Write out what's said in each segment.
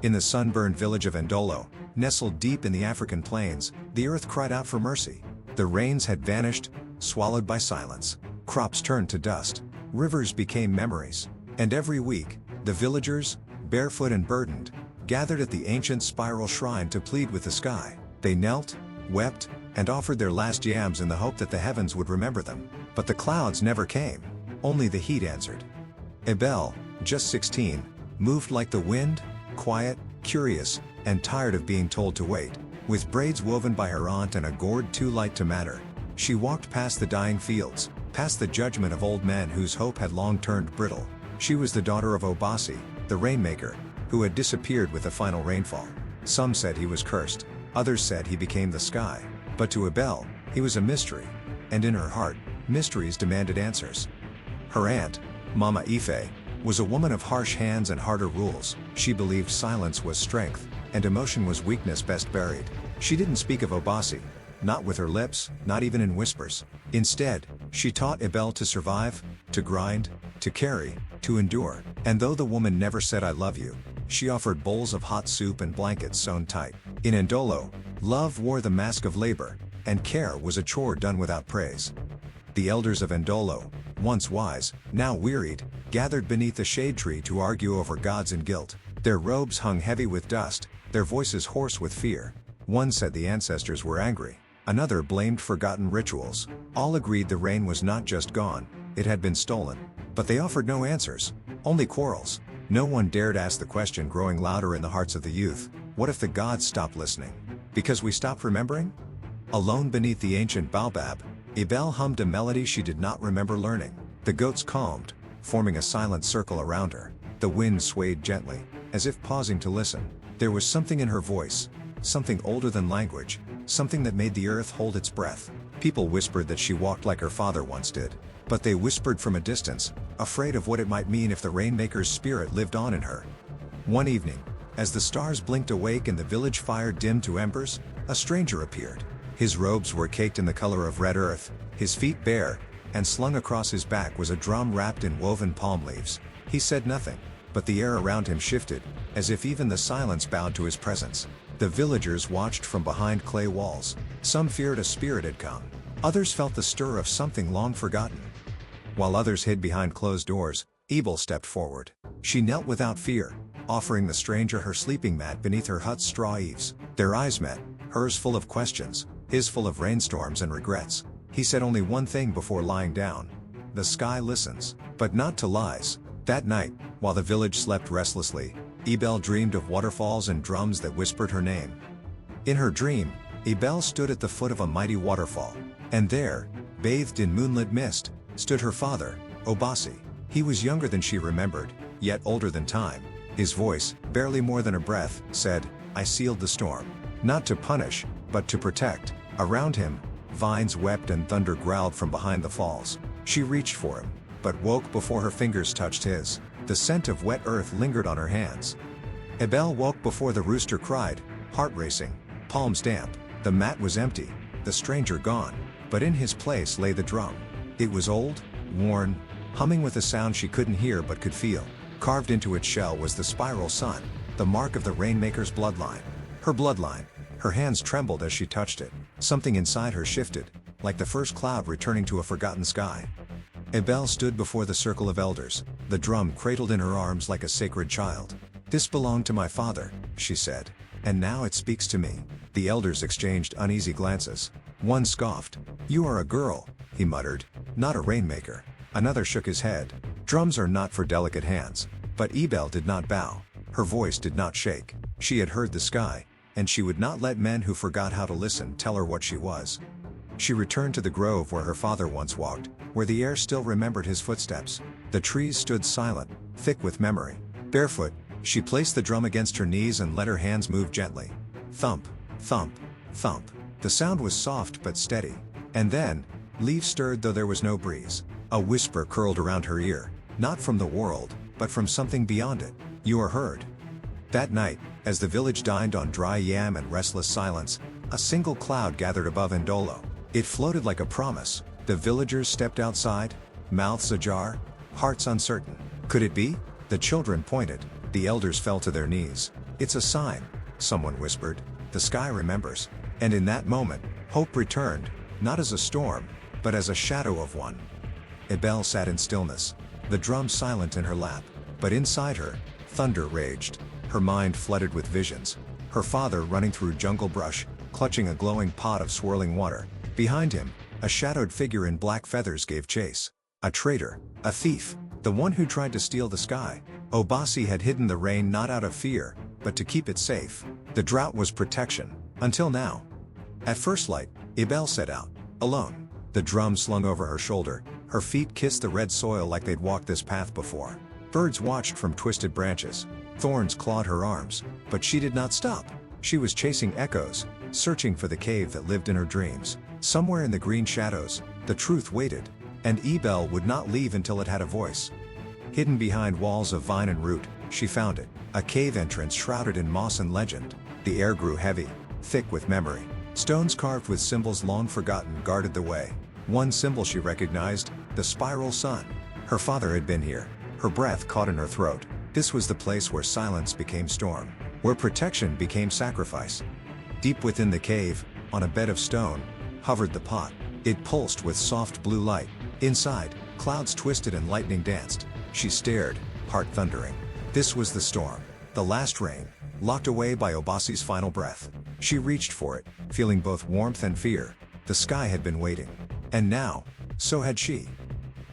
In the sunburned village of Ndolo, nestled deep in the African plains, the earth cried out for mercy. The rains had vanished, swallowed by silence. Crops turned to dust. Rivers became memories. And every week, the villagers, barefoot and burdened, gathered at the ancient spiral shrine to plead with the sky. They knelt, wept, and offered their last yams in the hope that the heavens would remember them. But the clouds never came. Only the heat answered. Ebele, just 16, moved like the wind, quiet, curious, and tired of being told to wait. With braids woven by her aunt and a gourd too light to matter, she walked past the dying fields, past the judgment of old men whose hope had long turned brittle. She was the daughter of Obasi, the Rainmaker, who had disappeared with the final rainfall. Some said he was cursed, others said he became the sky. But to Ebele, he was a mystery, and in her heart, mysteries demanded answers. Her aunt, Mama Ife, was a woman of harsh hands and harder rules. She believed silence was strength, and emotion was weakness best buried. She didn't speak of Obasi, not with her lips, not even in whispers. Instead, she taught Ebele to survive, to grind, to carry, to endure. And though the woman never said I love you, she offered bowls of hot soup and blankets sewn tight. In Ndolo, love wore the mask of labor, and care was a chore done without praise. The elders of Ndolo, once wise, now wearied, gathered beneath the shade tree to argue over gods and guilt. Their robes hung heavy with dust, their voices hoarse with fear. One said the ancestors were angry. Another blamed forgotten rituals. All agreed the rain was not just gone, it had been stolen. But they offered no answers, only quarrels. No one dared ask the question growing louder in the hearts of the youth: what if the gods stopped listening? Because we stopped remembering? Alone beneath the ancient baobab, Ebele hummed a melody she did not remember learning. The goats calmed, forming a silent circle around her. The wind swayed gently, as if pausing to listen. There was something in her voice, something older than language, something that made the earth hold its breath. People whispered that she walked like her father once did. But they whispered from a distance, afraid of what it might mean if the Rainmaker's spirit lived on in her. One evening, as the stars blinked awake and the village fire dimmed to embers, a stranger appeared. His robes were caked in the color of red earth, his feet bare, and slung across his back was a drum wrapped in woven palm leaves. He said nothing, but the air around him shifted, as if even the silence bowed to his presence. The villagers watched from behind clay walls. Some feared a spirit had come. Others felt the stir of something long forgotten. While others hid behind closed doors, Ebele stepped forward. She knelt without fear, offering the stranger her sleeping mat beneath her hut's straw eaves. Their eyes met, hers full of questions, his full of rainstorms and regrets. He said only one thing before lying down: the sky listens, but not to lies. That night, while the village slept restlessly, Ebele dreamed of waterfalls and drums that whispered her name. In her dream, Ebele stood at the foot of a mighty waterfall, and there, bathed in moonlit mist, stood her father, Obasi. He was younger than she remembered, yet older than time. His voice, barely more than a breath, said, "I sealed the storm. Not to punish, but to protect." Around him, vines wept and thunder growled from behind the falls. She reached for him, but woke before her fingers touched his. The scent of wet earth lingered on her hands. Ebele woke before the rooster cried, heart racing, palms damp. The mat was empty, the stranger gone, but in his place lay the drum. It was old, worn, humming with a sound she couldn't hear but could feel. Carved into its shell was the spiral sun, the mark of the Rainmaker's bloodline. Her bloodline. Her hands trembled as she touched it. Something inside her shifted, like the first cloud returning to a forgotten sky. Ebele stood before the circle of elders, the drum cradled in her arms like a sacred child. "This belonged to my father," she said, "and now it speaks to me." The elders exchanged uneasy glances. One scoffed. "You are a girl," he muttered, "not a rainmaker." Another shook his head. "Drums are not for delicate hands." But Ebele did not bow. Her voice did not shake. She had heard the sky, and she would not let men who forgot how to listen tell her what she was. She returned to the grove where her father once walked, where the air still remembered his footsteps. The trees stood silent, thick with memory. Barefoot, she placed the drum against her knees and let her hands move gently. Thump, thump, thump. The sound was soft but steady. And then, leaves stirred though there was no breeze. A whisper curled around her ear, not from the world, but from something beyond it. "You are heard." That night, as the village dined on dry yam and restless silence, a single cloud gathered above Ndolo. It floated like a promise. The villagers stepped outside, mouths ajar, hearts uncertain. Could it be? The children pointed. The elders fell to their knees. "It's a sign," someone whispered. "The sky remembers." And in that moment, hope returned, not as a storm, but as a shadow of one. Ebele sat in stillness, the drum silent in her lap, but inside her, thunder raged. Her mind flooded with visions. Her father running through jungle brush, clutching a glowing pot of swirling water. Behind him, a shadowed figure in black feathers gave chase. A traitor, a thief, the one who tried to steal the sky. Obasi had hidden the rain not out of fear, but to keep it safe. The drought was protection, until now. At first light, Ebele set out, alone. The drum slung over her shoulder, her feet kissed the red soil like they'd walked this path before. Birds watched from twisted branches. Thorns clawed her arms, but she did not stop. She was chasing echoes, searching for the cave that lived in her dreams. Somewhere in the green shadows, the truth waited, and Ebele would not leave until it had a voice. Hidden behind walls of vine and root, she found it, a cave entrance shrouded in moss and legend. The air grew heavy, thick with memory. Stones carved with symbols long forgotten guarded the way. One symbol she recognized, the spiral sun. Her father had been here. Her breath caught in her throat. This was the place where silence became storm, where protection became sacrifice. Deep within the cave, on a bed of stone, hovered the pot. It pulsed with soft blue light. Inside, clouds twisted and lightning danced. She stared, heart thundering. This was the storm, the last rain, locked away by Obasi's final breath. She reached for it, feeling both warmth and fear. The sky had been waiting. And now, so had she.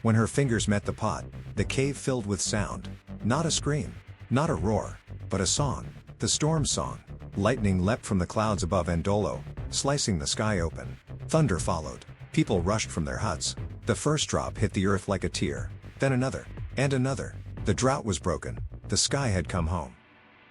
When her fingers met the pot, the cave filled with sound. Not a scream, not a roar, but a song. The storm song. Lightning leapt from the clouds above Ndolo, slicing the sky open. Thunder followed. People rushed from their huts. The first drop hit the earth like a tear. Then another. And another. The drought was broken. The sky had come home.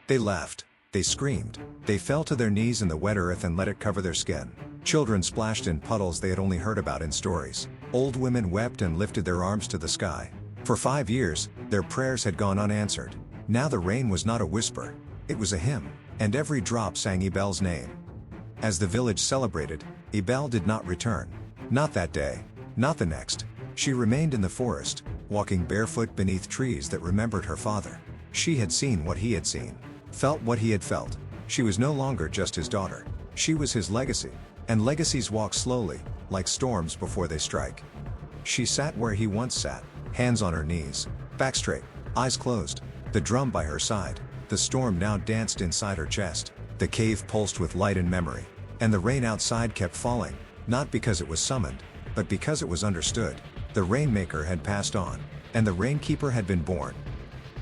They laughed. They screamed. They fell to their knees in the wet earth and let it cover their skin. Children splashed in puddles they had only heard about in stories. Old women wept and lifted their arms to the sky. For 5 years, their prayers had gone unanswered. Now the rain was not a whisper. It was a hymn, and every drop sang Ebele's name. As the village celebrated, Ebele did not return. Not that day. Not the next. She remained in the forest, walking barefoot beneath trees that remembered her father. She had seen what he had seen, felt what he had felt. She was no longer just his daughter. She was his legacy, and legacies walk slowly, like storms before they strike. She sat where he once sat, hands on her knees, back straight, eyes closed, the drum by her side. The storm now danced inside her chest. The cave pulsed with light and memory, and the rain outside kept falling, not because it was summoned, but because it was understood. The Rainmaker had passed on, and the Rainkeeper had been born.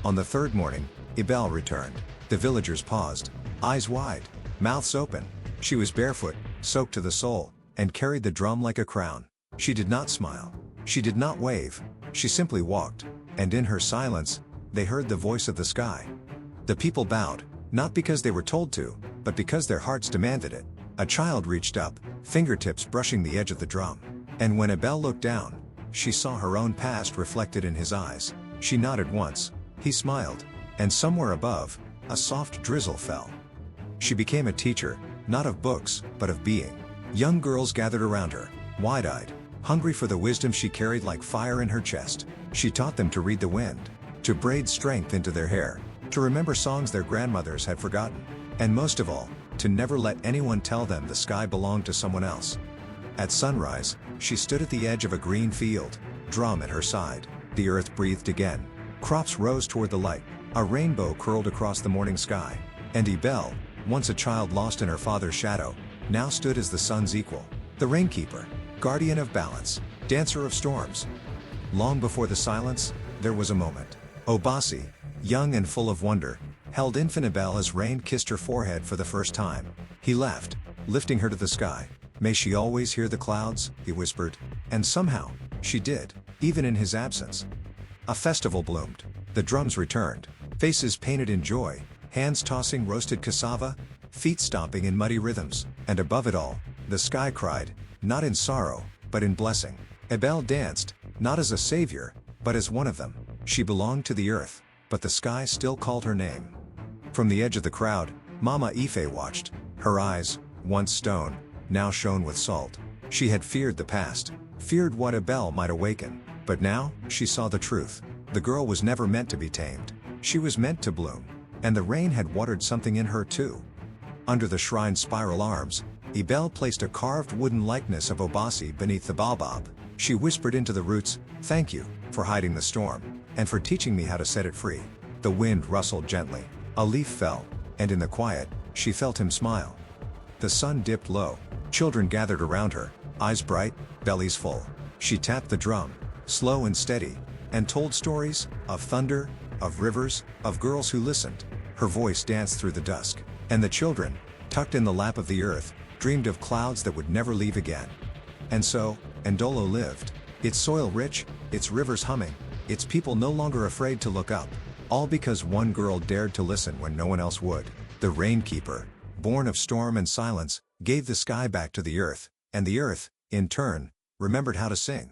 On the third morning, Ebele returned. The villagers paused, eyes wide, mouths open. She was barefoot, soaked to the soul, and carried the drum like a crown. She did not smile. She did not wave. She simply walked, and in her silence, they heard the voice of the sky. The people bowed, not because they were told to, but because their hearts demanded it. A child reached up, fingertips brushing the edge of the drum. And when Ebele looked down, she saw her own past reflected in his eyes. She nodded once. He smiled, and somewhere above, a soft drizzle fell. She became a teacher, not of books, but of being. Young girls gathered around her, wide-eyed, hungry for the wisdom she carried like fire in her chest. She taught them to read the wind, to braid strength into their hair, to remember songs their grandmothers had forgotten, and most of all, to never let anyone tell them the sky belonged to someone else. At sunrise, she stood at the edge of a green field, drum at her side. The earth breathed again. Crops rose toward the light. A rainbow curled across the morning sky. And Ebele, once a child lost in her father's shadow, now stood as the sun's equal. The Rainkeeper, guardian of balance, dancer of storms. Long before the silence, there was a moment. Obasi, young and full of wonder, held infant Ebele as rain kissed her forehead for the first time. He laughed, lifting her to the sky. "May she always hear the clouds," he whispered. And somehow, she did, even in his absence. A festival bloomed. The drums returned, faces painted in joy, hands tossing roasted cassava, feet stomping in muddy rhythms. And above it all, the sky cried, not in sorrow, but in blessing. Ebele danced, not as a savior, but as one of them. She belonged to the earth, but the sky still called her name. From the edge of the crowd, Mama Ife watched. Her eyes, once stone, now shone with salt. She had feared the past, feared what Ebele might awaken. But now, she saw the truth. The girl was never meant to be tamed. She was meant to bloom. And the rain had watered something in her too. Under the shrine's spiral arms, Ebele placed a carved wooden likeness of Obasi beneath the baobab. She whispered into the roots, "Thank you for hiding the storm, and for teaching me how to set it free." The wind rustled gently. A leaf fell, and in the quiet, she felt him smile. The sun dipped low. Children gathered around her, eyes bright, bellies full. She tapped the drum, slow and steady, and told stories of thunder, of rivers, of girls who listened. Her voice danced through the dusk, and the children, tucked in the lap of the earth, dreamed of clouds that would never leave again. And so, Ndolo lived, its soil rich, its rivers humming, its people no longer afraid to look up, all because one girl dared to listen when no one else would. The Rainkeeper, born of storm and silence, gave the sky back to the earth, and the earth, in turn, remembered how to sing.